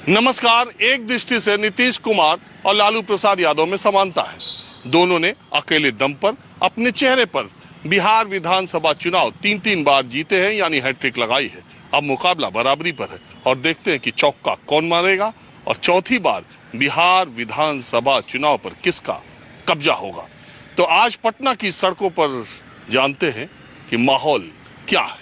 नमस्कार। एक दृष्टि से नीतीश कुमार और लालू प्रसाद यादव में समानता है। दोनों ने अकेले दम पर अपने चेहरे पर बिहार विधानसभा चुनाव 3 बार जीते हैं, यानी हैट्रिक लगाई है। अब मुकाबला बराबरी पर है और देखते हैं कि चौका कौन मारेगा और चौथी बार बिहार विधानसभा चुनाव पर किसका कब्जा होगा। तो आज पटना की सड़कों पर जानते हैं कि माहौल क्या है।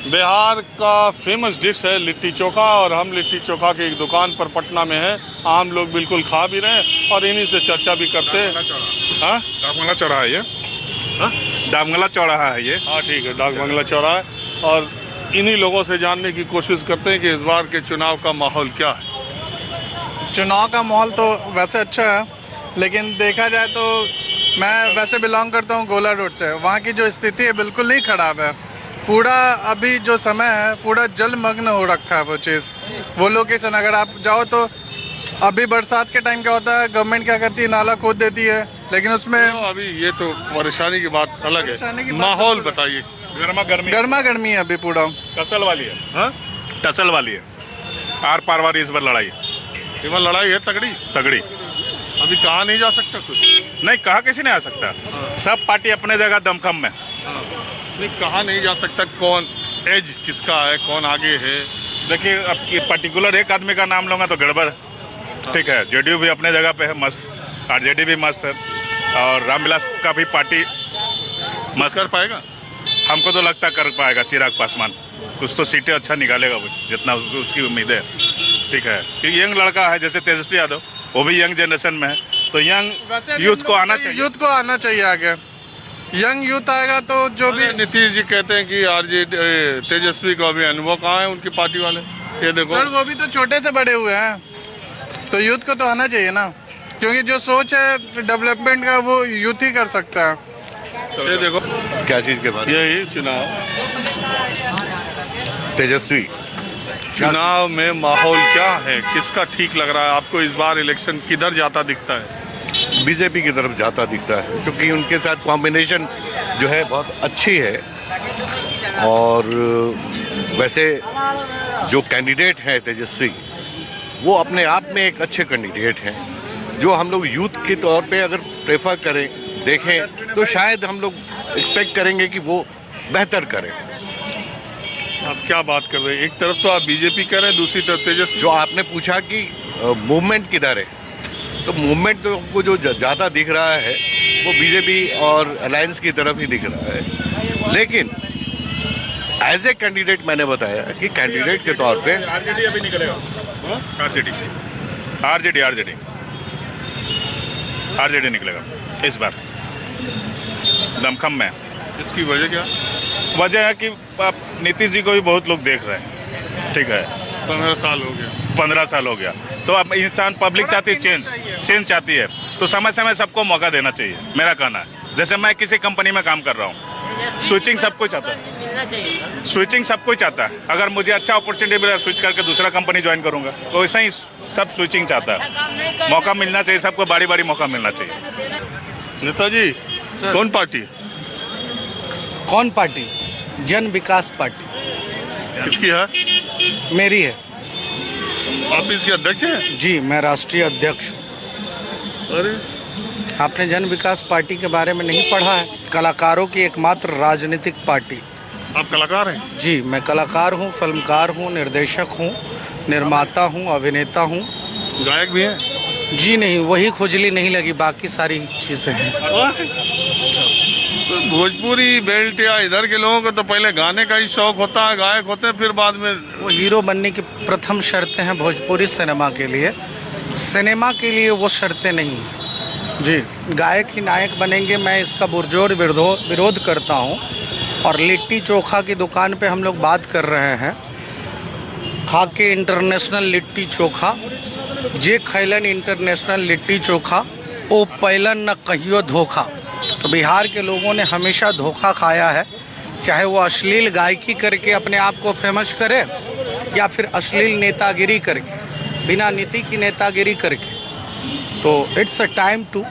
बिहार का फेमस डिश है लिट्टी चोखा और हम लिट्टी चोखा की एक दुकान पर पटना में हैं। आम लोग बिल्कुल खा भी रहे हैं और इन्हीं से चर्चा भी करते हैं। डाकबंगला चौराहा ये डाकबंगला चौराहा है ये। हाँ ठीक है, डाकबंगला चौराहा है। और इन्हीं लोगों से जानने की कोशिश करते हैं कि इस बार के चुनाव का माहौल क्या है। चुनाव का माहौल तो वैसे अच्छा है, लेकिन देखा जाए तो मैं वैसे बिलोंग करता हूँ गोला रोड से। वहाँ की जो स्थिति है बिल्कुल नहीं खराब है। पूरा अभी जो समय है पूरा जलमग्न हो रखा है वो चीज़, वो लोकेशन। अगर आप जाओ तो अभी बरसात के टाइम क्या होता है, गवर्नमेंट क्या करती है, नाला खोद देती है, लेकिन उसमें अभी ये तो परेशानी की बात अलग है। माहौल बताइए। गर्मा गर्मी है अभी पूरा। टसल वाली है। हाँ टसल वाली है, आर पार वाली इस बार लड़ाई है। इस बार लड़ाई है तगड़ी। अभी कहा नहीं जा सकता कुछ नहीं, कहा किसी नहीं आ सकता। सब पार्टी अपने जगह दमखम में। नहीं कहा नहीं जा सकता कौन एज किसका है, कौन आगे है। देखिए अब पर्टिकुलर एक आदमी का नाम लूँगा तो गड़बड़। ठीक है, जेडीयू भी अपने जगह पे है मस्त, आरजेडी भी मस्त है और रामविलास का भी पार्टी मस्त। कर पाएगा? हमको तो लगता कर पाएगा चिराग पासवान। कुछ तो सीटें अच्छा निकालेगा वो, जितना उसकी उम्मीद है। ठीक है, क्योंकि यंग लड़का है जैसे तेजस्वी यादव, वो भी यंग जनरेशन में है, तो यंग यूथ को आना चाहिए। यूथ को आना चाहिए आगे। यंग यूथ आएगा तो जो भी। नीतीश जी कहते हैं कि आरजेडी तेजस्वी का अभी अनुभव कहाँ है उनकी पार्टी वाले। ये देखो सर, वो भी तो छोटे से बड़े हुए हैं, तो यूथ को तो आना चाहिए ना, क्योंकि जो सोच है डेवलपमेंट का वो यूथ ही कर सकता है। तो ये देखो क्या चीज़ के बाद यही चुनाव तेजस्वी में माहौल क्या है, किसका ठीक लग रहा है आपको? इस बार इलेक्शन किधर जाता दिखता है? बीजेपी की तरफ जाता दिखता है, क्योंकि उनके साथ कॉम्बिनेशन जो है बहुत अच्छी है। और वैसे जो कैंडिडेट हैं तेजस्वी, वो अपने आप में एक अच्छे कैंडिडेट हैं, जो हम लोग यूथ के तौर पे अगर प्रेफर करें, देखें, तो शायद हम लोग एक्सपेक्ट करेंगे कि वो बेहतर करें। आप क्या बात कर रहे हैं? एक तरफ तो आप बीजेपी कह रहे हैं, दूसरी तरफ तेजस्वी। जो आपने पूछा कि मूवमेंट किधर है, तो मूवमेंट तो हमको जो ज़्यादा दिख रहा है वो बीजेपी और अलायंस की तरफ ही दिख रहा है। लेकिन एज ए कैंडिडेट मैंने बताया कि कैंडिडेट के तौर पे आरजेडी अभी निकलेगा। आरजेडी निकलेगा इस बार दमखम में। इसकी वजह क्या? वजह है कि आप नीतीश जी को भी बहुत लोग देख रहे हैं। ठीक है, 15 साल हो गया। 15 साल हो गया, तो अब इंसान पब्लिक चाहती है चेंज चाहती है, तो समय समय सबको मौका देना चाहिए, मेरा कहना है। जैसे मैं किसी कंपनी में काम कर रहा हूँ, स्विचिंग सब कोई चाहता है। अगर मुझे अच्छा अपॉर्चुनिटी मिला, स्विच करके दूसरा कंपनी ज्वाइन करूँगा, तो ऐसा ही सब स्विचिंग चाहता है। मौका मिलना चाहिए सबको, बारी बारी मौका मिलना चाहिए। नेताजी कौन पार्टी? कौन पार्टी? जन विकास पार्टी किसकी है? मेरी है। आप इसके अध्यक्ष हैं? जी, मैं राष्ट्रीय अध्यक्ष हूँ। अरे आपने जन विकास पार्टी के बारे में नहीं पढ़ा है? कलाकारों की एकमात्र राजनीतिक पार्टी। आप कलाकार हैं? जी, मैं कलाकार हूँ, फिल्मकार हूँ, निर्देशक हूँ, निर्माता हूँ, अभिनेता हूँ। गायक भी हैं? जी नहीं, वही खुजली नहीं लगी, बाकी सारी चीज़ें हैं। तो भोजपुरी बेल्ट या इधर के लोगों को तो पहले गाने का ही शौक होता है, गायक होते हैं, फिर बाद में वो हीरो बनने की प्रथम शर्तें हैं भोजपुरी सिनेमा के लिए। सिनेमा के लिए वो शर्तें नहीं हैं। जी, गायक ही नायक बनेंगे, मैं इसका पुरजोर विरोध करता हूँ। और लिट्टी चोखा की दुकान पे हम लोग बात कर रहे हैं। खा के इंटरनेशनल लिट्टी चोखा, जे खैलन इंटरनेशनल लिट्टी चोखा, ओ पैलन न कहियो धोखा। तो बिहार के लोगों ने हमेशा धोखा खाया है, चाहे वो अश्लील गायकी करके अपने आप को फेमस करे या फिर अश्लील नेतागिरी करके, बिना नीति की नेतागिरी करके। तो it's a time to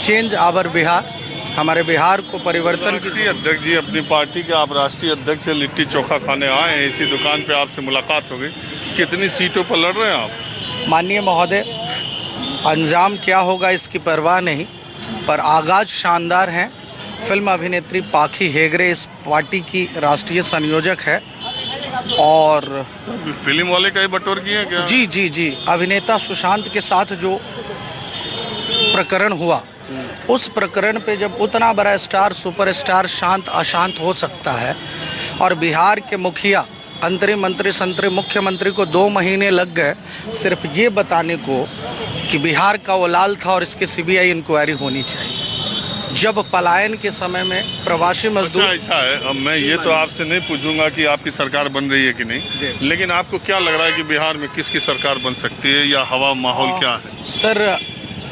change our Bihar. हमारे बिहार को परिवर्तन की। राष्ट्रीय अध्यक्ष जी, अपनी पार्टी के आप राष्ट्रीय अध्यक्ष लिट्टी चोखा खाने आए हैं, इसी दुकान पे आपसे मुलाकात हो गई। कितनी सीटों पर लड़ रहे हैं आप? माननीय महोदय, अंजाम क्या होगा इसकी परवाह नहीं, पर आगाज शानदार है। फिल्म अभिनेत्री पाखी हेगड़े इस पार्टी की राष्ट्रीय संयोजक है और फिल्म वाले का ही बटोर किया क्या? जी जी जी, अभिनेता सुशांत के साथ जो प्रकरण हुआ, उस प्रकरण पे जब उतना बड़ा स्टार, सुपरस्टार शांत अशांत हो सकता है और बिहार के मुखिया, अंतरिम मंत्री, संतरी मुख्यमंत्री को 2 महीने लग गए सिर्फ ये बताने को कि बिहार का वो लाल था और इसकी सीबीआई इंक्वायरी होनी चाहिए। जब पलायन के समय में प्रवासी मजदूर, ऐसा है, अब मैं ये तो आपसे नहीं पूछूंगा कि आपकी सरकार बन रही है कि नहीं, लेकिन आपको क्या लग रहा है कि बिहार में किसकी सरकार बन सकती है या हवा माहौल क्या है? सर,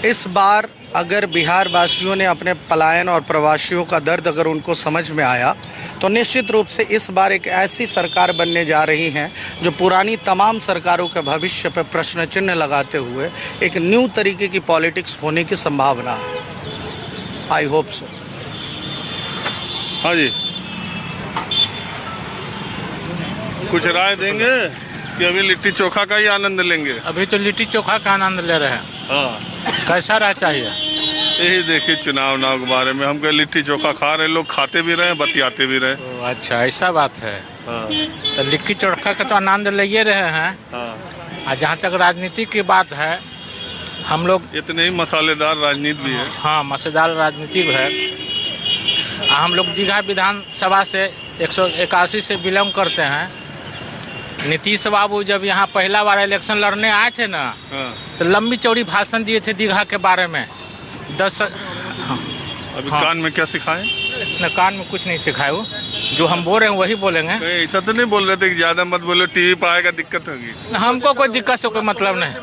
इस बार अगर बिहार वासियों ने अपने पलायन और प्रवासियों का दर्द अगर उनको समझ में आया तो निश्चित रूप से इस बार एक ऐसी सरकार बनने जा रही है जो पुरानी तमाम सरकारों के भविष्य पर प्रश्न चिन्ह लगाते हुए एक न्यू तरीके की पॉलिटिक्स होने की संभावना है। I hope so. हाँ जी, कुछ राय देंगे कि अभी लिट्टी चोखा का ही आनंद लेंगे? अभी तो लिट्टी चोखा का आनंद ले रहे हैं। हाँ, कैसा राय चाहिए? यही देखिए चुनाव के बारे में हम कहे लिट्टी चोखा खा रहे, लोग खाते भी रहे, बतियाते भी रहे। अच्छा, ऐसा बात है। हाँ, तो लिट्टी चोखा का तो आनंद ले रहे हैं। हाँ। और जहाँ तक राजनीति की बात है, हम लोग इतने ही मसालेदार राजनीति भी है। हाँ, मसालेदार राजनीति भी है। हम लोग दीघा विधानसभा से 181 से बिलोंग करते हैं। नीतीश बाबू जब यहाँ पहला बार इलेक्शन लड़ने आए थे ना, हाँ। तो लंबी चौड़ी भाषण दिए थे दीघा के बारे में। अभी हाँ। कान में क्या सिखाएं? न कान में कुछ नहीं सिखाए, वो जो हम बोल रहे हैं वही बोलेंगे। ऐसा तो नहीं बोल रहे थे कि ज्यादा मत बोलो, टीवी पर आएगा दिक्कत होगी? हमको कोई दिक्कत से कोई मतलब नहीं।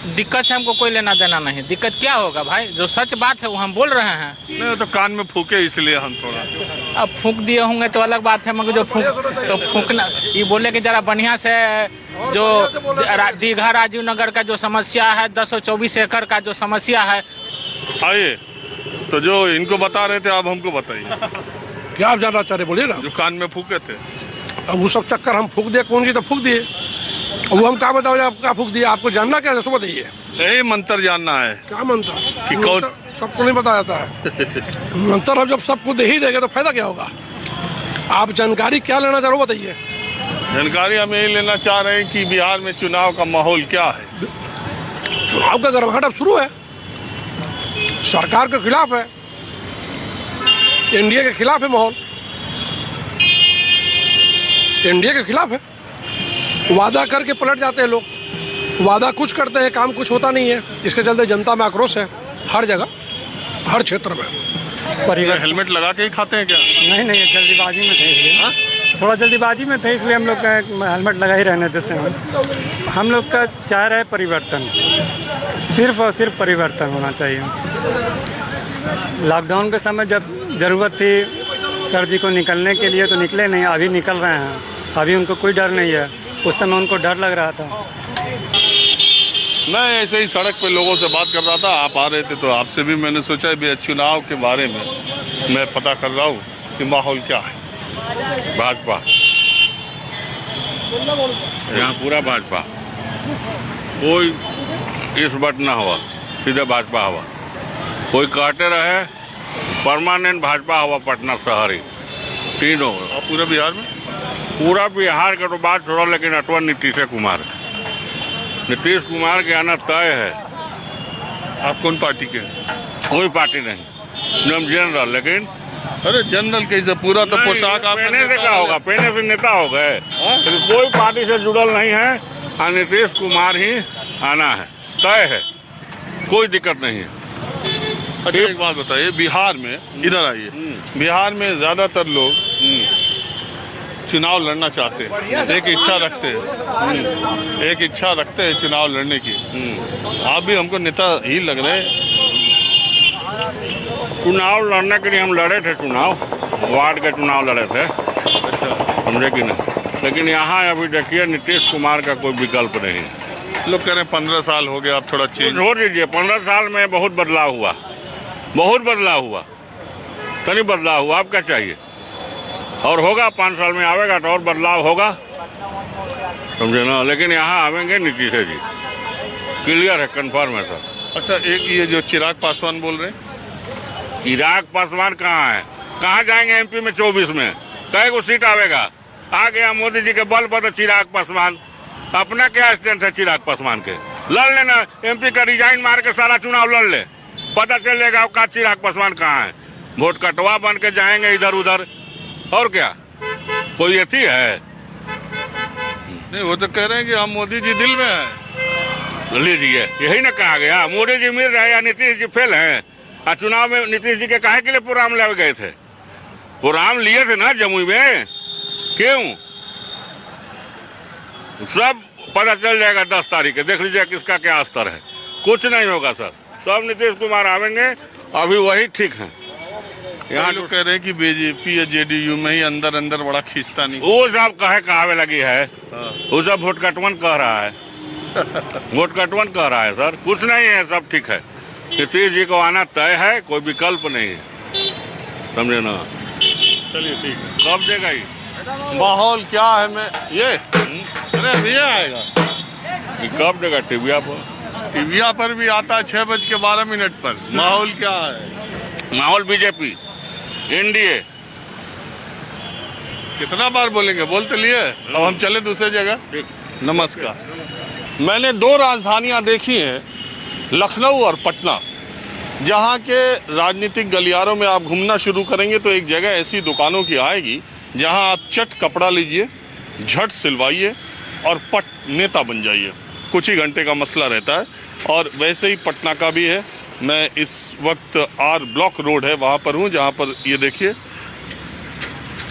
दिक्कत से हमको कोई लेना देना नहीं। दिक्कत क्या होगा भाई, जो सच बात है वो हम बोल रहे हैं। नहीं तो कान में फूके इसलिए हम थोड़ा। अब फूंक दिए होंगे तो अलग बात है, मगर जो फूंकना, ये बोले कि जरा बढ़िया से जो दीघा राजीव नगर का जो समस्या है, 1024 एकड़ का जो समस्या है। आइए, तो जो इनको बता रहे थे आप हमको बताइए। क्या आप जानना चाह रहे, बोलिए ना। जो कान में फूके थे, अब वो सब चक्कर हम फूक दिए, कौन सी तो फूक दिए। वो हम क्या बताओ, आप क्या फूक दिए, आपको जानना क्या है, सो बताइए। यही मंत्र जानना है क्या मंत्र कि कौन? सबको नहीं बताया जाता है मंत्र। हम जब सबको दे ही देंगे तो फायदा क्या होगा। आप जानकारी क्या लेना चाह रहे हो बताइए। जानकारी हम यही लेना चाह रहे हैं कि बिहार में चुनाव का माहौल क्या है। चुनाव का गर्माहट अब शुरू है, सरकार के खिलाफ है, एनडीए के खिलाफ है माहौल, एनडीए के खिलाफ है। वादा करके पलट जाते हैं लोग, वादा कुछ करते हैं, काम कुछ होता नहीं है। इसके चलते जनता में आक्रोश है हर जगह, हर क्षेत्र में। हेलमेट लगा के ही खाते हैं क्या? नहीं, जल्दीबाजी में थे इसलिए। थोड़ा जल्दीबाजी में थे इसलिए हम लोग का हेलमेट लगा ही रहने देते हैं। हम लोग का चाह रहे परिवर्तन, सिर्फ और सिर्फ परिवर्तन होना चाहिए। लॉकडाउन के समय जब ज़रूरत थी सर जी को निकलने के लिए तो निकले नहीं, अभी निकल रहे हैं। अभी उनको कोई डर नहीं है, उस समय उनको डर लग रहा था। मैं ऐसे ही सड़क पे लोगों से बात कर रहा था, आप आ रहे थे तो आपसे भी मैंने सोचा भी चुनाव के बारे में मैं पता कर रहा हूँ कि माहौल क्या है। भाजपा, यहाँ पूरा भाजपा, कोई इस बट ना हुआ, सीधा भाजपा हुआ। कोई काटे रहे, परमानेंट भाजपा हुआ। पटना शहर ही तीनों। और पूरे बिहार में? पूरा बिहार का तो बात छोड़ा, लेकिन अटवा नीतीश कुमार, नीतीश कुमार के आना तय है। आप कौन पार्टी के? कोई पार्टी नहीं, एकदम जनरल। लेकिन अरे जनरल कैसे, पूरा तो पोशाक आप पहने से क्या होगा, पहने से नेता हो गए। लेकिन कोई पार्टी से जुड़ल नहीं है और नीतीश कुमार ही आना है, तय है, कोई दिक्कत नहीं है। अच्छा एक बात बताइए, बिहार में, इधर आइए, बिहार में ज़्यादातर लोग चुनाव लड़ना चाहते हैं, एक इच्छा रखते हैं, एक इच्छा रखते हैं चुनाव लड़ने की। आप भी हमको नेता ही लग रहे हैं। चुनाव लड़ने के लिए हम लड़े थे, चुनाव वार्ड के चुनाव लड़े थे, समझे कि नहीं। लेकिन यहाँ अभी देखिए नीतीश कुमार का कोई विकल्प नहीं। लोग कह रहे हैं 15 साल हो गए, आप थोड़ा चेंज हो दीजिए। 15 साल में बहुत बदलाव हुआ, बहुत बदलाव हुआ, तनी बदलाव हुआ। आप क्या चाहिए, और होगा 5 साल में आवेगा तो और बदलाव होगा। समझे ना, लेकिन यहाँ आवेंगे नीतीश जी, क्लियर है, कंफर्म है सर। अच्छा, एक ये जो चिराग पासवान बोल रहे हैं, चिराग पासवान कहाँ है, कहाँ जाएंगे एमपी में 24 में, कई को सीट आवेगा, आ गया मोदी जी के बल पर तो चिराग पासवान, अपना क्या स्टैंड है चिराग पासवान के, लड़ लेना एमपी का रिजाइन मार के सारा चुनाव लड़ ले, पता चलेगा का चिराग पासवान कहाँ है, वोट कटवा बन के जाएंगे इधर उधर, और क्या कोई अथी है? नहीं वो तो कह रहे हैं कि हम मोदी जी दिल में हैं। लीजिए, यही ना कहा गया, मोदी जी मिल रहे या नीतीश जी फेल हैं। और चुनाव में नीतीश जी के काहे के लिए प्रोग्राम ले गए थे, प्रोग्राम लिए थे ना जमुई में, क्यों? सब पता चल जाएगा 10 तारीख के, देख लीजिए किसका क्या स्तर है, कुछ नहीं होगा सर, सब नीतीश कुमार आवेंगे, अभी वही ठीक है। यहाँ लोग कह रहे हैं कि बीजेपी या जेडीयू में ही अंदर अंदर बड़ा खींचता नहीं, वो सब कहावे लगी है, वो सब वोट कटवन कह रहा है, वोट कटवन कह रहा है सर, कुछ नहीं है, सब ठीक है। नीतीश जी को आना तय है, कोई विकल्प नहीं है, समझे ना। चलिए ठीक है। कब देगा ये माहौल क्या है? मैं ये अरे अभी आएगा, कब देगा टीविया पर? टीविया पर भी आता है 6:12 पर। माहौल क्या है? माहौल बीजेपी एनडीए। कितना बार बोलेंगे, बोल तो लिए, अब हम चले दूसरे जगह। नमस्कार। मैंने 2 राजधानियां देखी हैं, लखनऊ और पटना। जहां के राजनीतिक गलियारों में आप घूमना शुरू करेंगे तो एक जगह ऐसी दुकानों की आएगी जहां आप चट कपड़ा लीजिए, झट सिलवाइए और पट नेता बन जाइए। कुछ ही घंटे का मसला रहता है। और वैसे ही पटना का भी है। मैं इस वक्त आर ब्लॉक रोड है वहाँ पर हूँ, जहाँ पर ये देखिए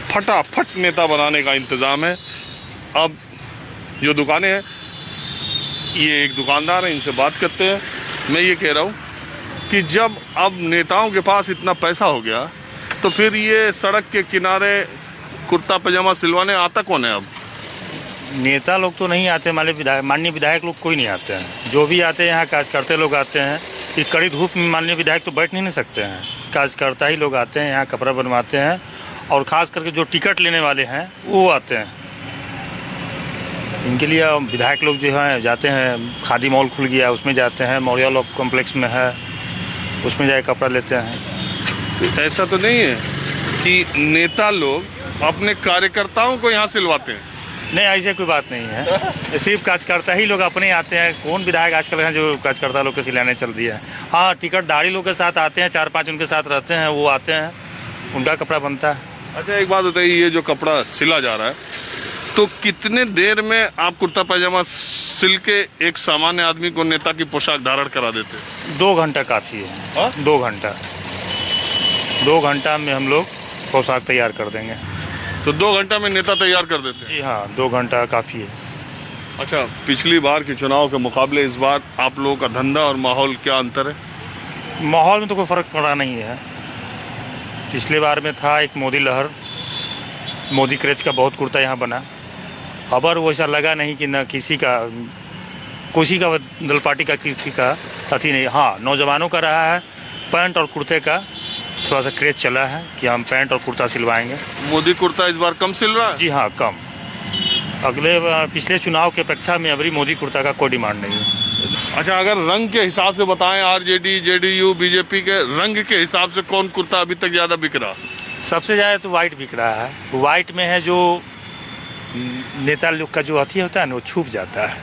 फटाफट नेता बनाने का इंतज़ाम है। अब जो दुकानें हैं, ये एक दुकानदार है, इनसे बात करते हैं। मैं ये कह रहा हूँ कि जब अब नेताओं के पास इतना पैसा हो गया तो फिर ये सड़क के किनारे कुर्ता पजामा सिलवाने आता कौन है? अब नेता लोग तो नहीं आते, माननीय विधायक लोग कोई नहीं आते हैं। जो भी आते हैं यहाँ कार्यकर्ता लोग आते हैं। कि कड़ी धूप में माननीय विधायक तो बैठ नहीं सकते हैं, कार्यकर्ता ही लोग आते हैं, यहाँ कपड़ा बनवाते हैं। और ख़ास करके जो टिकट लेने वाले हैं वो आते हैं। इनके लिए विधायक लोग जो हैं जाते हैं, खादी मॉल खुल गया उसमें जाते हैं, मौर्या लोग कॉम्प्लेक्स में है उसमें जाके कपड़ा लेते हैं। ऐसा तो नहीं है कि नेता लोग अपने कार्यकर्ताओं को यहाँ सिलवाते हैं? नहीं, ऐसे कोई बात नहीं है। सिर्फ कार्यकर्ता ही लोग अपने आते हैं। कौन विधायक आजकल हैं जो कार्यकर्ता लोग के सिलाने चल दिया है। हाँ, टिकटधारी लोग के साथ आते हैं, 4-5 उनके साथ रहते हैं, वो आते हैं, उनका कपड़ा बनता है। अच्छा, एक बात बताइए, ये जो कपड़ा सिला जा रहा है तो कितने देर में आप कुर्ता पैजामा सिल के एक सामान्य आदमी को नेता की पोशाक धारण करा देते हैं? 2 घंटा काफ़ी है। 2 घंटा 2 घंटा में हम लोग पोशाक तैयार कर देंगे। तो 2 घंटा में नेता तैयार कर देते हैं? जी हाँ, 2 घंटा काफ़ी है। अच्छा, पिछली बार के चुनाव के मुकाबले इस बार आप लोगों का धंधा और माहौल क्या अंतर है? माहौल में तो कोई फ़र्क पड़ा नहीं है। पिछले बार में था एक मोदी लहर, मोदी क्रेज का बहुत कुर्ता यहाँ बना। अब वो ऐसा लगा नहीं कि न किसी का दल पार्टी का किसी का अथी नहीं। हाँ, नौजवानों का रहा है, पैंट और कुर्ते का थोड़ा सा क्रेज चला है कि हम पैंट और कुर्ता सिलवाएंगे। मोदी कुर्ता इस बार कम सिल रहा है? जी हाँ, कम। पिछले चुनाव की अपेक्षा में अभी मोदी कुर्ता का कोई डिमांड नहीं है। अच्छा, अगर रंग के हिसाब से बताएं, आरजेडी, जेडीयू, बीजेपी के रंग के हिसाब से कौन कुर्ता अभी तक ज़्यादा बिक रहा? सबसे ज़्यादा तो वाइट बिक रहा है। वाइट में है जो नेता लोग का जो अथी होता है ना, वो छुप जाता है।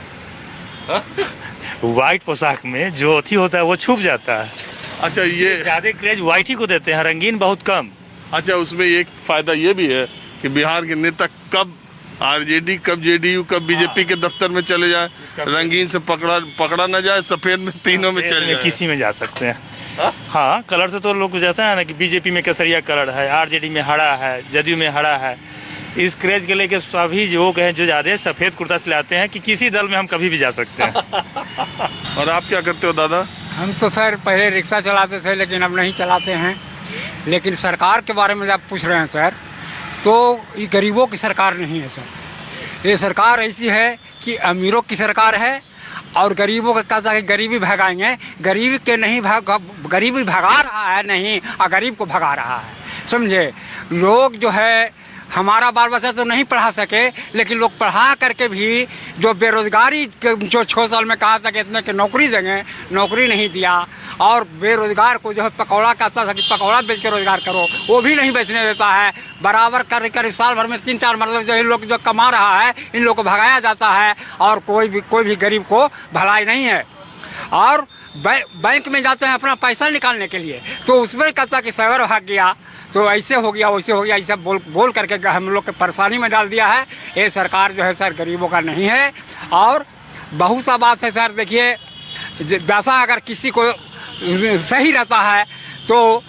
वाइट पोशाक में जो अथी होता है वो छुप जाता है। अच्छा, ये ज़्यादा क्रेज वाइट ही को देते हैं, रंगीन बहुत कम। अच्छा, उसमें एक फ़ायदा ये भी है कि बिहार के नेता कब आरजेडी, कब जेडीयू, कब बीजेपी के दफ्तर में चले जाए, रंगीन से पकड़ा ना जाए, सफ़ेद में तीनों में चले जाए। किसी में जा सकते हैं। हाँ, कलर से तो लोग जाता है ना कि बीजेपी में केसरिया कलर है, आरजेडी में हरा है, जदयू में हरा है। इस क्रेज के लेके सभी लोग हैं जो ज़्यादा सफ़ेद कुर्ता सिलाते हैं कि किसी दल में हम कभी भी जा सकते हैं। और आप क्या करते हो दादा? हम तो सर पहले रिक्शा चलाते थे लेकिन अब नहीं चलाते हैं। लेकिन सरकार के बारे में आप पूछ रहे हैं सर, तो ये गरीबों की सरकार नहीं है सर। ये सरकार ऐसी है कि अमीरों की सरकार है और गरीबों का कहता है गरीबी भगाएंगे। गरीब के नहीं गरीबी भगा रहा है नहीं, और गरीब को भगा रहा है, समझे। लोग जो है हमारा बाल बच्चा तो नहीं पढ़ा सके, लेकिन लोग पढ़ा करके भी जो बेरोजगारी जो 6 साल में कहा था कि इतने की नौकरी देंगे, नौकरी नहीं दिया। और बेरोजगार को जो है पकौड़ा कहता था कि पकौड़ा बेच के रोजगार करो, वो भी नहीं बेचने देता है। बराबर कर साल भर में 3-4 मतलब जो इन लोग जो कमा रहा है, इन लोग को भगाया जाता है और कोई भी गरीब को भलाई नहीं है। और बैंक में जाते हैं अपना पैसा निकालने के लिए, तो उसमें कहता कि सर्वर भाग गया, तो ऐसे हो गया वैसे हो गया, ऐसा बोल करके हम लोग के परेशानी में डाल दिया है। ये सरकार जो है सर गरीबों का नहीं है। और बहुत सा बात है सर, देखिए जैसा अगर किसी को सही रहता है तो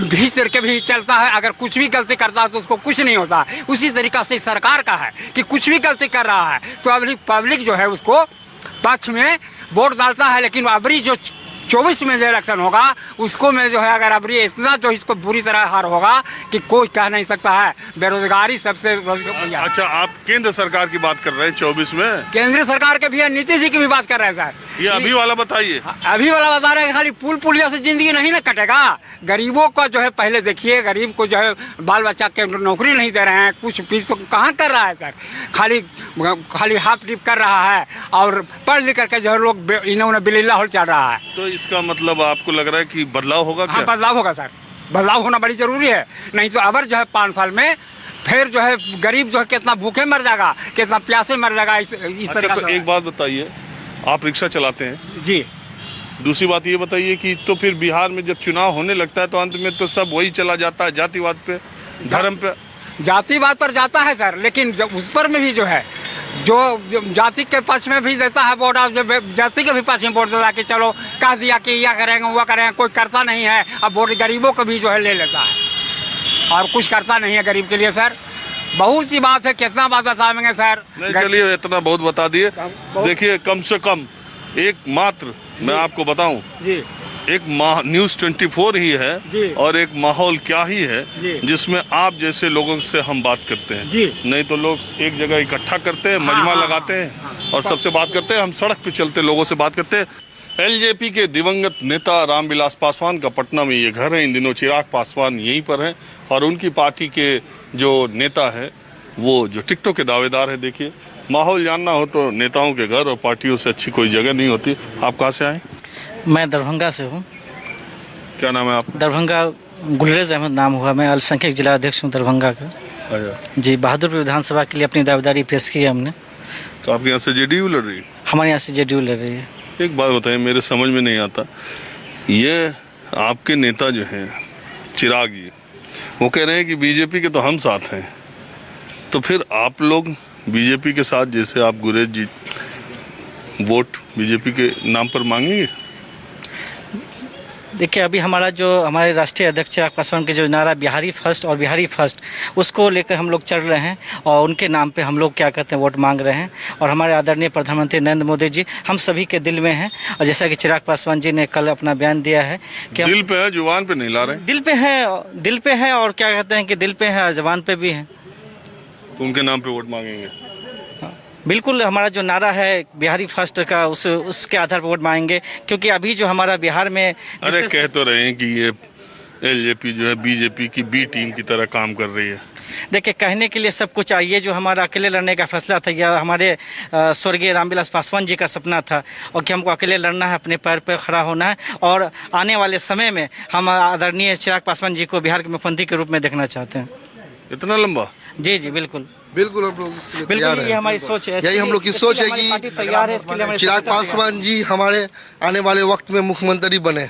घींच के भी चलता है, अगर कुछ भी गलती करता है तो उसको कुछ नहीं होता। उसी तरीक़ा से सरकार का है कि कुछ भी गलती कर रहा है तो पब्लिक जो है उसको पक्ष में वोट डालता है। लेकिन अबरी जो 24 में जो इलेक्शन होगा उसको में जो है अगर अबरी इतना जो इसको बुरी तरह हार होगा कि कोई कह नहीं सकता है। बेरोजगारी सबसे अच्छा, आप केंद्र सरकार की बात कर रहे हैं 24 में? केंद्र सरकार के भी है, नीतीश जी की भी बात कर रहे हैं सर। ये अभी वाला बताइए। अभी वाला बता रहे हैं खाली पुलिया से जिंदगी नहीं ना कटेगा। गरीबों का जो है पहले देखिए, गरीब को जो है बाल बच्चा के नौकरी नहीं दे रहे हैं, कुछ फीस कहाँ कर रहा है सर, खाली हाफ टिप कर रहा है। और पढ़ लिख करके जो है लोग इन्होंने बिल्ला होल चल रहा है। तो इसका मतलब आपको लग रहा है कि बदलाव होगा क्या? हाँ, बदलाव होगा सर, बदलाव होना बड़ी जरूरी है। नहीं तो अबर जो है 5 साल में फिर जो है गरीब जो है कितना भूखे मर जाएगा, कितना प्यासे मर जाएगा। इस अच्छा, तो एक बात बताइए, आप रिक्शा चलाते हैं जी। दूसरी बात ये बताइए कि तो फिर बिहार में जब चुनाव होने लगता है तो अंत में तो सब वही चला जाता है, जातिवाद पे, धर्म पे। जातिवाद पर जाता है सर, लेकिन उस पर में भी जो है जो जाति के पक्ष में भी देता है वोट, और जाति के भी पक्ष में वोट देता कि चलो कह दिया कि यह करेंगे वो करेंगे, कोई करता नहीं है। अब वोट गरीबों को भी जो है ले लेता है और कुछ करता नहीं है गरीब के लिए सर। बहुत सी बात है, कितना बात बताएंगे सर। नहीं, चलिए इतना बहुत बता दिए। देखिए, कम से कम एक मात्र मैं आपको बताऊं जी, एक न्यूज़ 24 ही है जी। और एक माहौल क्या ही है जी। जिसमें आप जैसे लोगों से हम बात करते हैं जी। नहीं तो लोग एक जगह इकट्ठा करते हैं, मजमा लगाते हैं और सबसे बात करते हैं। हम सड़क पे चलते लोगों से बात करते हैं। एलजेपी के दिवंगत नेता रामविलास पासवान का पटना में ये घर है। इन दिनों चिराग पासवान यहीं पर हैं और उनकी पार्टी के जो नेता है वो जो टिकटों के दावेदार है। देखिए, माहौल जानना हो तो नेताओं के घर और पार्टियों से अच्छी कोई जगह नहीं होती। आप कहाँ से आए? मैं दरभंगा से हूँ। क्या नाम है आप? दरभंगा गुलरेज अहमद नाम हुआ। मैं अल्पसंख्यक जिला अध्यक्ष हूँ दरभंगा का। जी, बहादुरपुर विधानसभा के लिए अपनी दावेदारी पेश की है हमने। तो आपके यहाँ से जेडीयू लड़ रही है? हमारे यहाँ से जेडीयू लड़ रही है। एक बात बताइए, मेरे समझ में नहीं आता, ये आपके नेता जो हैं चिराग जी, वो कह रहे हैं कि बीजेपी के तो हम साथ हैं, तो फिर आप लोग बीजेपी के साथ, जैसे आप गुरेज जी वोट बीजेपी के नाम पर मांगेंगे? देखिए, अभी हमारे राष्ट्रीय अध्यक्ष चिराग पासवान के जो नारा बिहारी फर्स्ट और बिहारी फर्स्ट, उसको लेकर हम लोग चल रहे हैं और उनके नाम पे हम लोग क्या कहते हैं वोट मांग रहे हैं। और हमारे आदरणीय प्रधानमंत्री नरेंद्र मोदी जी हम सभी के दिल में हैं। और जैसा कि चिराग पासवान जी ने कल अपना बयान दिया है कि दिल पे है, जुबान पे नहीं ला रहे। दिल पे है और क्या कहते हैं कि दिल पे है और जबान पे भी है। तो उनके नाम पे वोट मांगेंगे? बिल्कुल, हमारा जो नारा है बिहारी फर्स्ट का, उसके आधार पर वोट मांगेंगे। क्योंकि अभी जो हमारा बिहार में अरे कह तो रहे हैं कि ये एलजेपी जो है बीजेपी की बी टीम की तरह काम कर रही है। देखिए, कहने के लिए सब कुछ चाहिए। जो हमारा अकेले लड़ने का फैसला था, या हमारे स्वर्गीय रामविलास पासवान जी का सपना था और कि हमको अकेले लड़ना है, अपने पैर पर खड़ा होना है और आने वाले समय में हम आदरणीय चिराग पासवान जी को बिहार के मुख्यमंत्री के रूप में देखना चाहते हैं। इतना लंबा? जी जी, बिल्कुल बिल्कुल, हम लोग इसके लिए तैयार हैं। ये हमारी सोच है, यही हम लोग की सोच है कि चिराग पासवान जी हमारे आने वाले वक्त में मुख्यमंत्री बने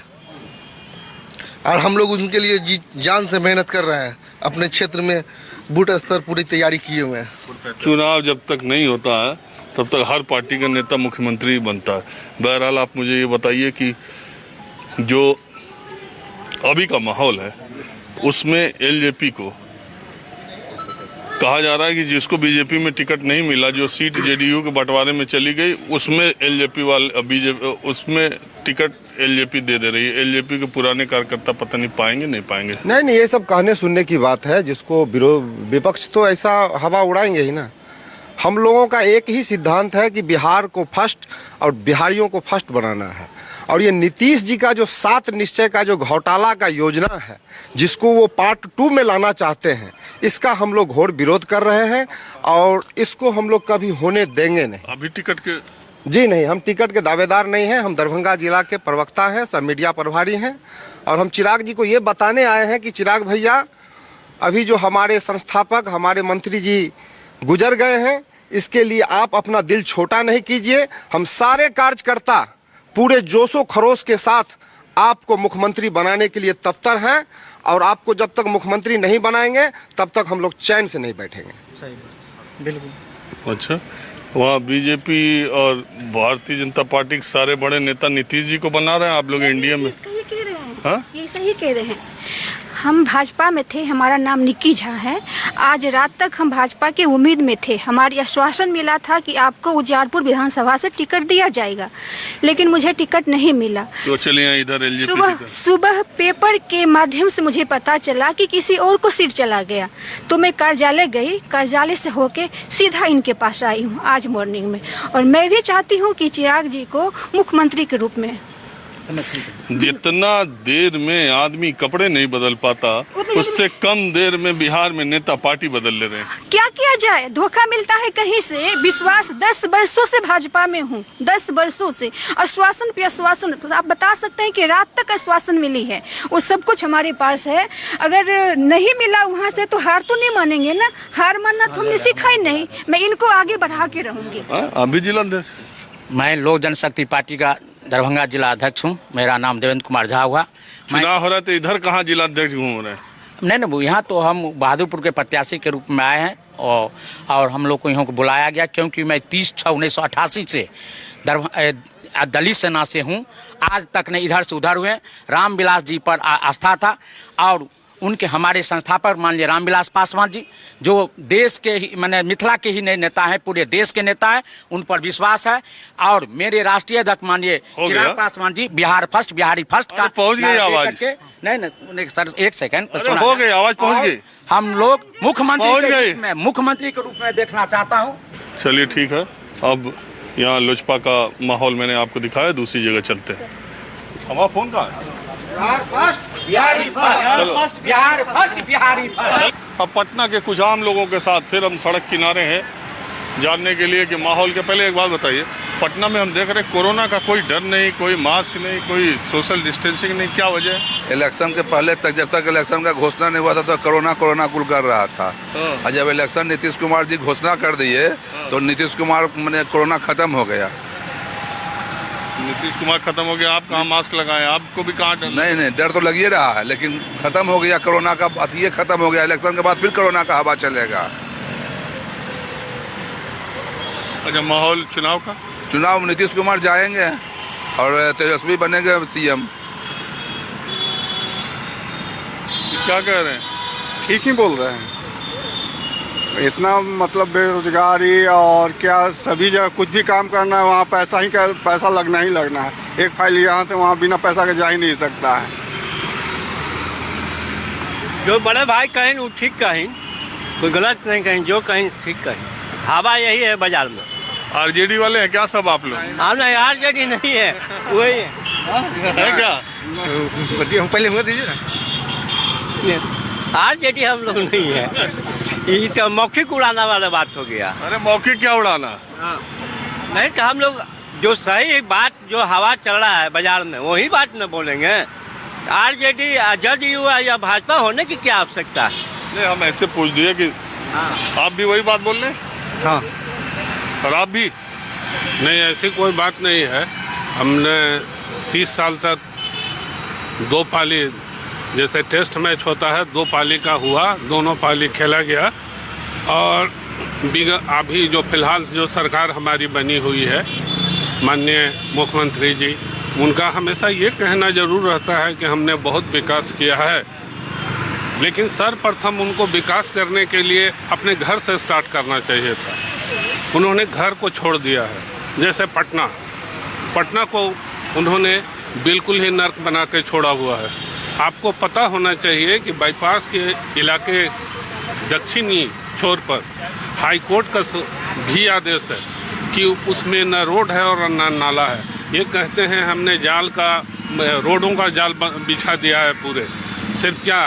और हम लोग उनके लिए जी जान से मेहनत कर रहे हैं। अपने क्षेत्र में बूथ स्तर पूरी तैयारी किए हुए हैं। चुनाव जब तक नहीं होता है तब तक हर पार्टी का नेता मुख्यमंत्री बनता है। बहरहाल आप मुझे ये बताइए कि जो अभी का माहौल है उसमें एलजेपी को कहा जा रहा है कि जिसको बीजेपी में टिकट नहीं मिला, जो सीट जेडीयू के बंटवारे में चली गई, उसमें एलजेपी वाले बीजेपी उसमें टिकट एलजेपी दे रही है। एलजेपी के पुराने कार्यकर्ता पता नहीं पाएंगे नहीं पाएंगे। नहीं, ये सब कहने सुनने की बात है। जिसको विपक्ष तो ऐसा हवा उड़ाएंगे ही ना। हम लोगों का एक ही सिद्धांत है कि बिहार को फर्स्ट और बिहारियों को फर्स्ट बनाना है और ये नीतीश जी का जो 7 निश्चय का जो घोटाला का योजना है, जिसको वो पार्ट 2 में लाना चाहते हैं, इसका हम लोग घोर विरोध कर रहे हैं और इसको हम लोग कभी होने देंगे नहीं। अभी टिकट के जी नहीं, हम टिकट के दावेदार नहीं हैं। हम दरभंगा जिला के प्रवक्ता हैं, सब मीडिया प्रभारी हैं और हम चिराग जी को ये बताने आए हैं कि चिराग भैया, अभी जो हमारे संस्थापक, हमारे मंत्री जी गुजर गए हैं, इसके लिए आप अपना दिल छोटा नहीं कीजिए। हम सारे कार्यकर्ता पूरे जोशो खरोश के साथ आपको मुख्यमंत्री बनाने के लिए तत्पर हैं और आपको जब तक मुख्यमंत्री नहीं बनाएंगे तब तक हम लोग चैन से नहीं बैठेंगे। सही बात, बिल्कुल। अच्छा, वहाँ बीजेपी और भारतीय जनता पार्टी के सारे बड़े नेता नीतीश जी को बना रहे हैं, आप लोग इंडिया में ये कह रहे हैं। हाँ? ये सही कह रहे हैं। हम भाजपा में थे, हमारा नाम निक्की झा है। आज रात तक हम भाजपा के उम्मीद में थे। हमारी आश्वासन मिला था कि आपको उजियारपुर विधानसभा से टिकट दिया जाएगा, लेकिन मुझे टिकट नहीं मिला। तो चलिए इधर सुबह पेपर के माध्यम से मुझे पता चला कि किसी और को सीट चला गया, तो मैं कार्यालय गई। कार्यालय से होके सीधा इनके पास आई हूँ आज मॉर्निंग में, और मैं भी चाहती हूँ कि चिराग जी को मुख्यमंत्री के रूप में। जितना देर में आदमी कपड़े नहीं बदल पाता, उससे कम देर में बिहार में नेता पार्टी बदल ले रहे हैं। क्या किया जाए, धोखा मिलता है कहीं से। विश्वास 10 वर्षों से भाजपा में हूँ, 10 वर्षों से आश्वासन पे आश्वासन। आप बता सकते हैं कि रात तक आश्वासन मिली है, वो सब कुछ हमारे पास है। अगर नहीं मिला वहाँ से तो हार तो नहीं मानेंगे ना। हार मानना तो हमने सीखा ही नहीं। मैं इनको आगे बढ़ा के रहूंगी। अभी जिला अध्यक्ष, मैं लोक जनशक्ति पार्टी का दरभंगा जिला अध्यक्ष हूँ। मेरा नाम देवेंद्र कुमार झा हुआ। चुनाव हो रहा है तो इधर कहाँ जिला अध्यक्ष घूम रहे हैं? नहीं, यहाँ तो हम बहादुरपुर के प्रत्याशी के रूप में आए हैं और हम लोग को यहाँ को बुलाया गया क्योंकि मैं 30/6/1988 से दलित सेना से हूँ। आज तक नहीं इधर से उधर हुए। रामविलास जी पर आस्था था और उनके हमारे संस्थापक माननीय रामविलास पासवान जी, जो देश के ही मैंने मिथिला के ही नेता हैं, पूरे देश के नेता हैं, उन पर विश्वास है। और मेरे राष्ट्रीय अध्यक्ष माननीय चिराग पासवान जी, बिहारी फर्स्ट का पहुंच गई आवाज। नहीं सर, एक सेकंड, हो गई आवाज, पहुंच गई। हम लोग मुख्यमंत्री के रूप में देखना चाहता हूँ। चलिए ठीक है, अब यहाँ लोजपा का माहौल मैंने आपको दिखाया, दूसरी जगह चलते हैं। हमारा फोन कहाँ है? अब पटना के कुछ आम लोगों के साथ फिर हम सड़क किनारे हैं जानने के लिए कि माहौल के। पहले एक बात बताइए, पटना में हम देख रहे हैं कोरोना का कोई डर नहीं, कोई मास्क नहीं, कोई सोशल डिस्टेंसिंग नहीं, क्या वजह है? इलेक्शन के पहले तक, जब तक इलेक्शन का घोषणा नहीं हुआ था तो कोरोना कुल कर रहा था। और जब इलेक्शन नीतीश कुमार जी घोषणा कर दिए तो नीतीश कुमार मैंने कोरोना खत्म हो गया। नीतीश कुमार खत्म हो गया, आप कहाँ मास्क लगाए? आपको भी कहाँ डर? नहीं, डर तो लग ही रहा है, लेकिन खत्म हो गया कोरोना का। ये खत्म हो गया, इलेक्शन के बाद फिर कोरोना का हवा चलेगा। अच्छा, माहौल चुनाव नीतीश कुमार जाएंगे और तेजस्वी बनेंगे सीएम। क्या कह रहे हैं? ठीक ही बोल रहे हैं। इतना मतलब बेरोजगारी और क्या, सभी जगह कुछ भी काम करना है वहाँ पैसा लगना ही लगना है। एक फाइल यहाँ से वहाँ बिना पैसा के जा ही नहीं सकता है। जो बड़े भाई कहें वो ठीक कहें, कोई गलत नहीं कहें, जो कहें ठीक कहें। हवा यही है बाजार में। आरजेडी वाले हैं क्या सब आप लोग? हाँ, नहीं आरजेडी नहीं है, वही है क्या? पहले हुआ दीजिए ना। आरजेडी हम लोग नहीं है, ये तो मौखिक उड़ाना वाला बात हो गया। अरे मौखिक क्या उड़ाना? नहीं तो हम लोग जो सही बात, जो हवा चल रहा है बाजार में, वही बात न बोलेंगे। आरजेडी जदयू या भाजपा होने की क्या आवश्यकता है? नहीं, हम ऐसे पूछ दिए कि आप भी वही बात बोल रहे हैं। हाँ, और आप भी? नहीं, ऐसी कोई बात नहीं है। हमने 30 साल तक 2 पाली, जैसे टेस्ट मैच होता है 2 पाली का हुआ, दोनों पाली खेला गया। और अभी जो फिलहाल जो सरकार हमारी बनी हुई है, माननीय मुख्यमंत्री जी, उनका हमेशा ये कहना जरूर रहता है कि हमने बहुत विकास किया है, लेकिन सर्वप्रथम उनको विकास करने के लिए अपने घर से स्टार्ट करना चाहिए था। उन्होंने घर को छोड़ दिया है। जैसे पटना को उन्होंने बिल्कुल ही नर्क बना के छोड़ा हुआ है। आपको पता होना चाहिए कि बाईपास के इलाके दक्षिणी छोर पर हाई कोर्ट का भी आदेश है कि उसमें न रोड है और न नाला है। ये कहते हैं हमने जाल का रोडों का जाल बिछा दिया है पूरे। सिर्फ क्या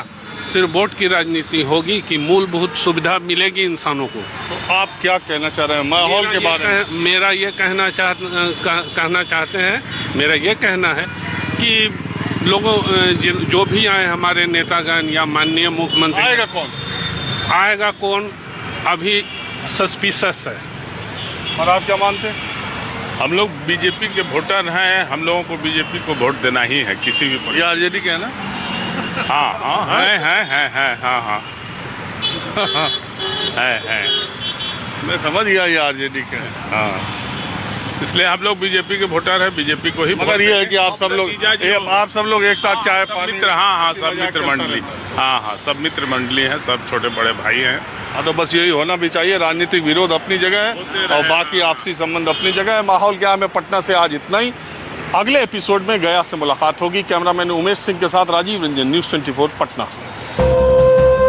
सिर्फ वोट की राजनीति होगी कि मूलभूत सुविधा मिलेगी इंसानों को? तो आप क्या कहना चाह रहे हैं माहौल के बारे में? मेरा ये कहना चाहते हैं, मेरा ये कहना है कि लोगों जो भी आए हमारे नेतागण या माननीय मुख्यमंत्री, आएगा कौन अभी सस्पिशस है। और आप क्या मानते हैं? हम लोग बीजेपी के वोटर हैं, हम लोगों को बीजेपी को वोट देना ही है किसी भी। ये आरजेडी का है ना? हाँ है। मैं समझ गया ये आरजेडी का है। हाँ, इसलिए हम लोग बीजेपी के वोटर हैं, बीजेपी को ही। मगर ये है कि आप सब लोग एक साथ चाय पानी मित्र, हाँ सब मित्र मंडली, हाँ सब मित्र मंडली हैं, सब छोटे बड़े भाई हैं। हाँ, तो बस यही होना भी चाहिए। राजनीतिक विरोध अपनी जगह है और बाकी आपसी संबंध अपनी जगह है। माहौल क्या है? पटना से आज इतना ही। अगले एपिसोड में गया से मुलाकात होगी। कैमरामैन उमेश सिंह के साथ राजीव रंजन, न्यूज़ 24 पटना।